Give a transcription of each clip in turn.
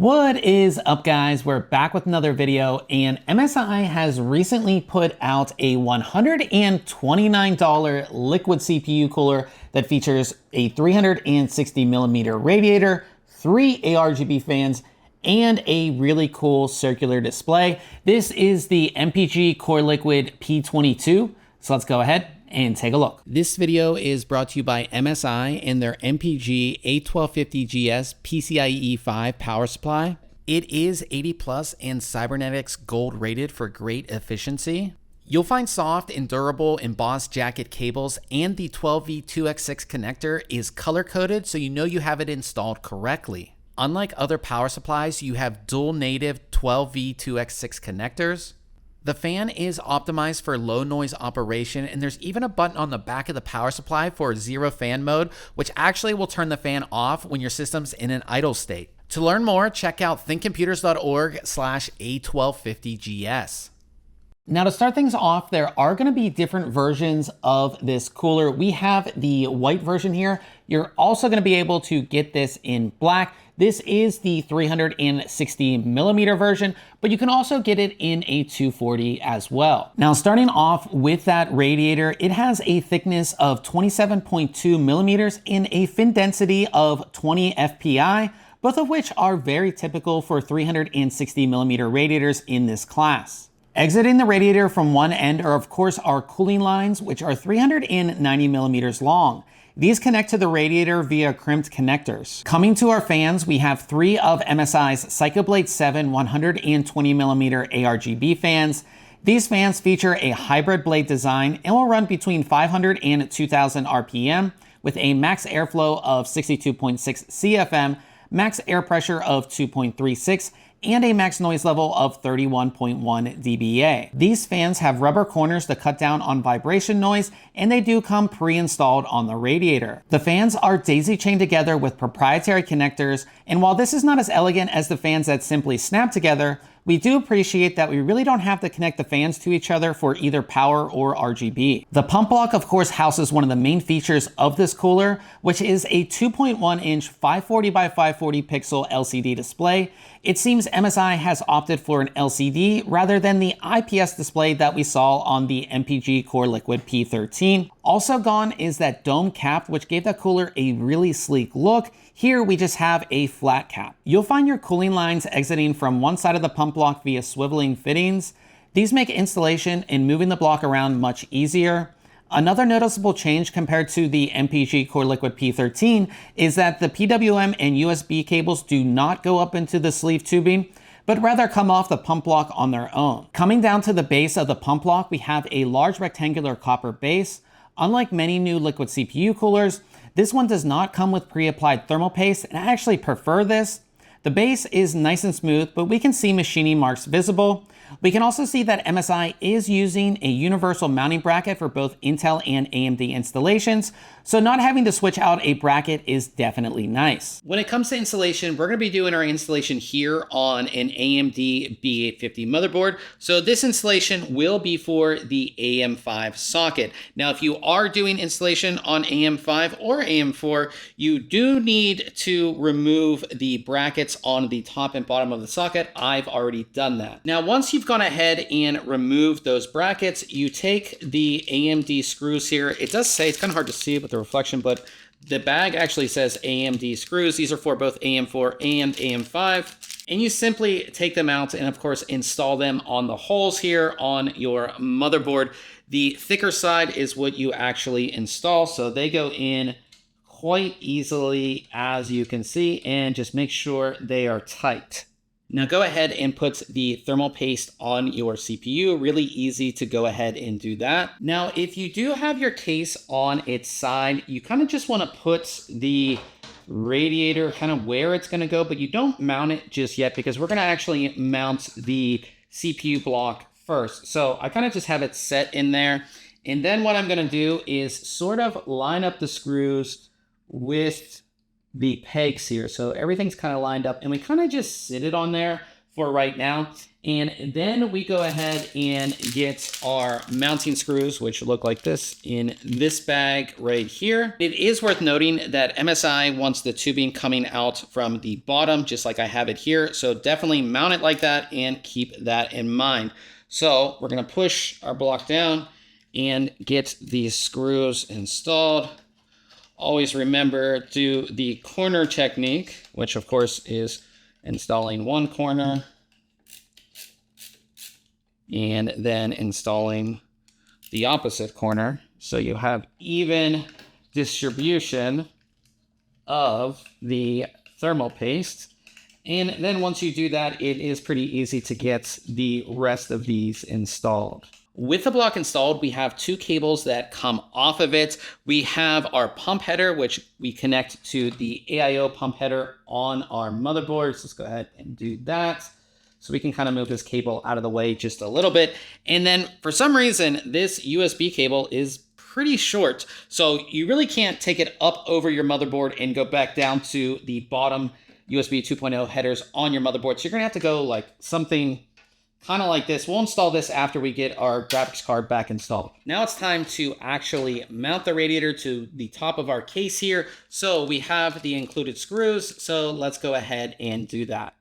What is up, guys? We're back with another video, and MSI has recently put out a $129 liquid CPU cooler that features a 360mm radiator, 3 ARGB fans, and a really cool circular display. This is the MPG CORELIQUID P22, so let's go ahead and take a look. This video is brought to you by MSI and their MPG 81250GS PCIe 5 power supply. It is 80 plus and cybernetics gold rated for great efficiency. You'll find soft and durable embossed jacket cables, and the 12V2X6 connector is color coded so you know you have it installed correctly. Unlike other power supplies, you have dual native 12V2X6 connectors. The fan is optimized for low noise operation, and there's even a button on the back of the power supply for zero fan mode, which actually will turn the fan off when your system's in an idle state. To learn more, check out thinkcomputers.org/A1250GS. Now, to start things off, there are going to be different versions of this cooler. We have the white version here. You're also going to be able to get this in black. This is the 360mm version, but you can also get it in a 240 as well. Now, starting off with that radiator, it has a thickness of 27.2 millimeters and a fin density of 20 FPI, both of which are very typical for 360mm radiators in this class. Exiting the radiator from one end are, of course, our cooling lines, which are 390 millimeters long. These connect to the radiator via crimped connectors. Coming to our fans, we have 3 of MSI's Psychoblade 7 120mm ARGB fans. These fans feature a hybrid blade design and will run between 500 and 2000 RPM with a max airflow of 62.6 CFM, max air pressure of 2.36, and a max noise level of 31.1 dBA. These fans have rubber corners to cut down on vibration noise, and they do come pre-installed on the radiator. The fans are daisy chained together with proprietary connectors, and while this is not as elegant as the fans that simply snap together, we do appreciate that we really don't have to connect the fans to each other for either power or RGB. The pump block, of course, houses one of the main features of this cooler, which is a 2.1-inch 540 by 540 pixel LCD display. It seems MSI has opted for an LCD rather than the IPS display that we saw on the MPG CORELIQUID P13. Also gone is that dome cap, which gave that cooler a really sleek look. Here we just have a flat cap. You'll find your cooling lines exiting from one side of the pump block via swiveling fittings. These make installation and moving the block around much easier. Another noticeable change compared to the MPG CORELIQUID P13 is that the PWM and USB cables do not go up into the sleeve tubing, but rather come off the pump block on their own. Coming down to the base of the pump block, we have a large rectangular copper base. Unlike many new liquid CPU coolers, this one does not come with pre-applied thermal paste, and I actually prefer this. The base is nice and smooth, but we can see machining marks visible. We can also see that MSI is using a universal mounting bracket for both Intel and AMD installations, so not having to switch out a bracket is definitely nice. When it comes to installation, we're going to be doing our installation here on an AMD B850 motherboard, so this installation will be for the AM5 socket. Now, if you are doing installation on AM5 or AM4, you do need to remove the brackets on the top and bottom of the socket. I've already done that. Now, once you've gone ahead and removed those brackets, you take the AMD screws here. It does say, it's kind of hard to see with the reflection, but the bag actually says AMD screws. These are for both AM4 and AM5. And you simply take them out and, of course, install them on the holes here on your motherboard. The thicker side is what you actually install, so they go in quite easily, as you can see, and just make sure they are tight. Now go ahead and put the thermal paste on your CPU. Really easy to go ahead and do that. Now, if you do have your case on its side, you kind of just want to put the radiator kind of where it's going to go, but you don't mount it just yet because we're going to actually mount the CPU block first. So I kind of just have it set in there. And then what I'm going to do is sort of line up the screws with the pegs here. So everything's kind of lined up, and we kind of just sit it on there for right now. And then we go ahead and get our mounting screws, which look like this in this bag right here. It is worth noting that MSI wants the tubing coming out from the bottom, just like I have it here. So definitely mount it like that and keep that in mind. So we're gonna push our block down and get these screws installed. Always remember, do the corner technique, which of course is installing one corner and then installing the opposite corner. So you have even distribution of the thermal paste. And then once you do that, it is pretty easy to get the rest of these installed. With the block installed, we have two cables that come off of it. We have our pump header, which we connect to the AIO pump header on our motherboard. So let's go ahead and do that. So we can kind of move this cable out of the way just a little bit. And then for some reason, this USB cable is pretty short. So you really can't take it up over your motherboard and go back down to the bottom USB 2.0 headers on your motherboard. So you're gonna have to go like something kind of like this. We'll install this after we get our graphics card back installed. Now it's time to actually mount the radiator to the top of our case here. So we have the included screws. So let's go ahead and do that.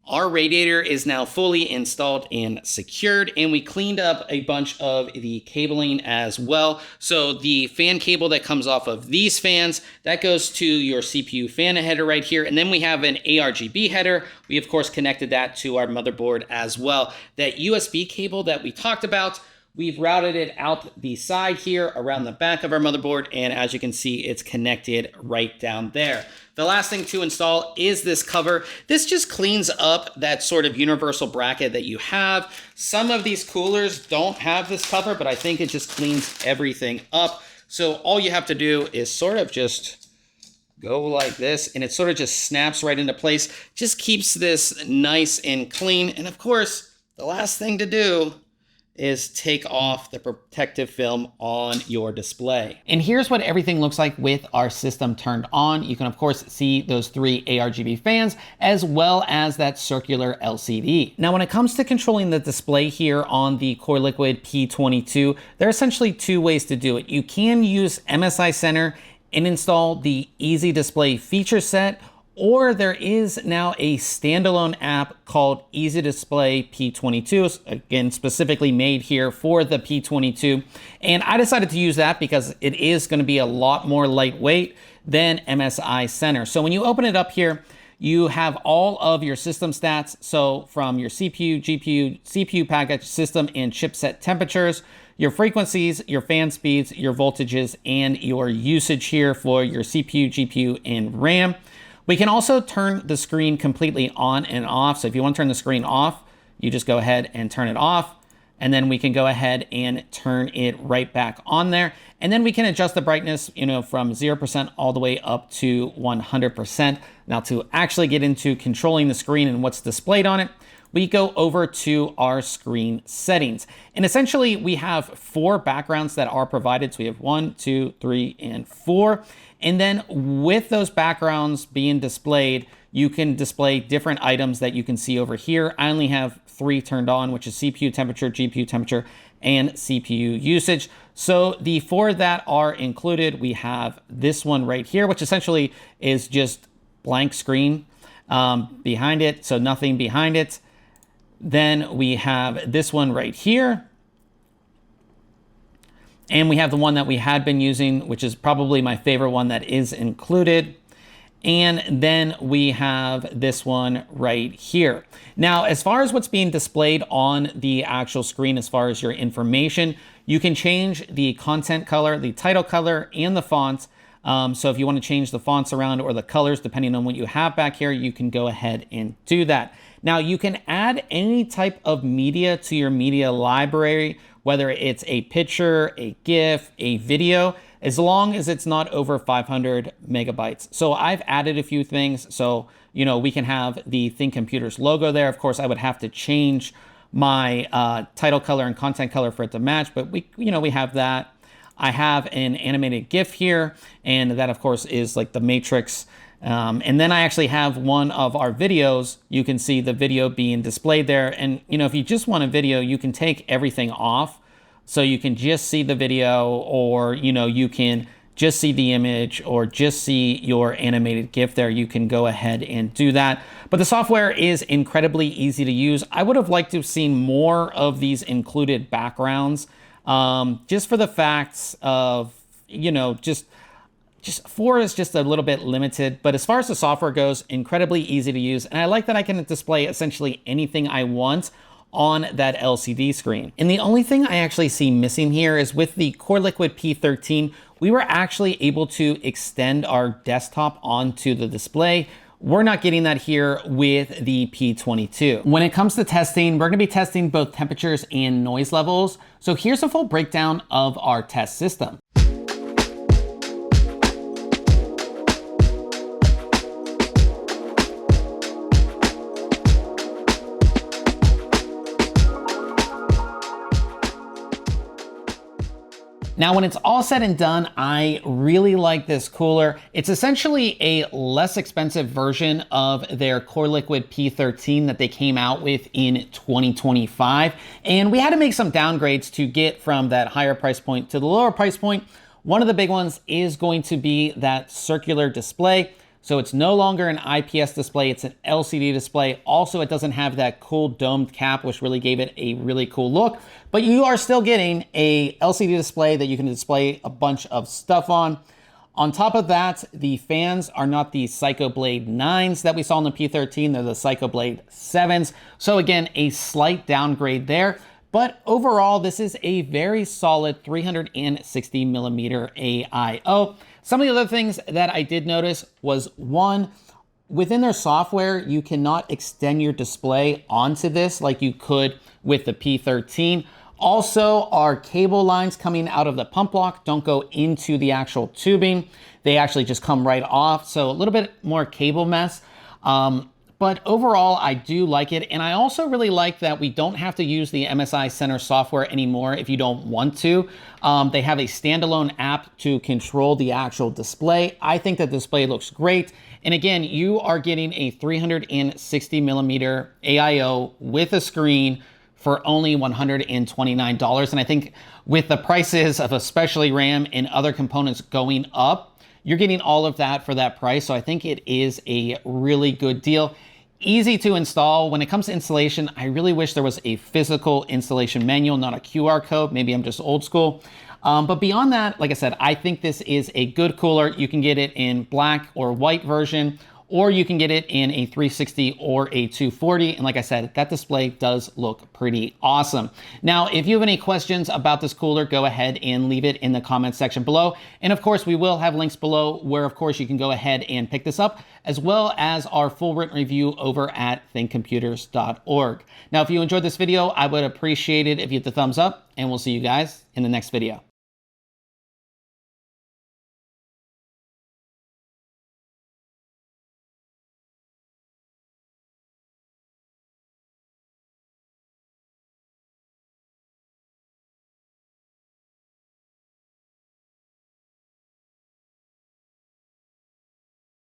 Our radiator is now fully installed and secured, and we cleaned up a bunch of the cabling as well. So the fan cable that comes off of these fans, that goes to your CPU fan header right here. And then we have an ARGB header. We of course connected that to our motherboard as well. That USB cable that we talked about, we've routed it out the side here around the back of our motherboard, and as you can see, it's connected right down there. The last thing to install is this cover. This just cleans up that sort of universal bracket that you have. Some of these coolers don't have this cover, but I think it just cleans everything up. So all you have to do is sort of just go like this, and it sort of just snaps right into place. Just keeps this nice and clean. And of course, the last thing to do is take off the protective film on your display. And here's what everything looks like with our system turned on. You can of course see those three ARGB fans as well as that circular LCD. Now when it comes to controlling the display here on the CoreLiquid P22, there are essentially two ways to do it. You can use MSI Center and install the Easy Display feature set, or there is now a standalone app called Easy Display P22, again, specifically made here for the P22. And I decided to use that because it is going to be a lot more lightweight than MSI Center. So when you open it up here, you have all of your system stats. So from your CPU, GPU, CPU package, system, and chipset temperatures, your frequencies, your fan speeds, your voltages, and your usage here for your CPU, GPU, and RAM. We can also turn the screen completely on and off. So if you want to turn the screen off, you just go ahead and turn it off. And then we can go ahead and turn it right back on there. And then we can adjust the brightness, from 0% all the way up to 100%. Now to actually get into controlling the screen and what's displayed on it, we go over to our screen settings. And essentially we have 4 backgrounds that are provided. So we have 1, 2, 3, and 4. And then with those backgrounds being displayed, you can display different items that you can see over here. I only have 3 turned on, which is CPU temperature, GPU temperature, and CPU usage. So the 4 that are included, we have this one right here, which essentially is just blank screen behind it, so nothing behind it. Then we have this one right here. And we have the one that we had been using, which is probably my favorite one that is included. And then we have this one right here. Now, as far as what's being displayed on the actual screen, as far as your information, you can change the content color, the title color, and the font. So if you want to change the fonts around or the colors, depending on what you have back here, you can go ahead and do that. Now, you can add any type of media to your media library, whether it's a picture, a GIF, a video, as long as it's not over 500 megabytes. So I've added a few things. So, we can have the ThinkComputers logo there. Of course, I would have to change my title color and content color for it to match, but we have that. I have an animated GIF here, and that of course is like the matrix. And then I actually have one of our videos. You can see the video being displayed there. And if you just want a video, you can take everything off. So you can just see the video, or you can just see the image, or just see your animated GIF there. You can go ahead and do that. But the software is incredibly easy to use. I would have liked to have seen more of these included backgrounds. Just for the facts of, just 4 is just a little bit limited, but as far as the software goes, incredibly easy to use. And I like that I can display essentially anything I want on that LCD screen. And the only thing I actually see missing here is with the CoreLiquid P13, we were actually able to extend our desktop onto the display. We're not getting that here with the P22. When it comes to testing, we're gonna be testing both temperatures and noise levels. So here's a full breakdown of our test system. Now, when it's all said and done, I really like this cooler. It's essentially a less expensive version of their CoreLiquid P13 that they came out with in 2025. And we had to make some downgrades to get from that higher price point to the lower price point. One of the big ones is going to be that circular display. So it's no longer an IPS display, it's an LCD display. Also, it doesn't have that cool domed cap, which really gave it a really cool look, but you are still getting a LCD display that you can display a bunch of stuff on. On top of that, the fans are not the Psychoblade 9s that we saw in the P13, they're the Psychoblade 7s. So again, a slight downgrade there. But overall, this is a very solid 360 millimeter AIO. Some of the other things that I did notice was, one, within their software, you cannot extend your display onto this like you could with the P13. Also, our cable lines coming out of the pump block don't go into the actual tubing. They actually just come right off. So a little bit more cable mess. But overall, I do like it. And I also really like that we don't have to use the MSI Center software anymore if you don't want to. They have a standalone app to control the actual display. I think the display looks great. And again, you are getting a 360 millimeter AIO with a screen for only $129. And I think with the prices of especially RAM and other components going up, you're getting all of that for that price. So I think it is a really good deal. Easy to install. When it comes to installation, I really wish there was a physical installation manual, not a QR code. Maybe I'm just old school. But beyond that, like I said, I think this is a good cooler. You can get it in black or white version, or you can get it in a 360 or a 240. And like I said, that display does look pretty awesome. Now, if you have any questions about this cooler, go ahead and leave it in the comment section below. And of course, we will have links below where, of course, you can go ahead and pick this up, as well as our full written review over at ThinkComputers.org. Now, if you enjoyed this video, I would appreciate it if you hit the thumbs up, and we'll see you guys in the next video.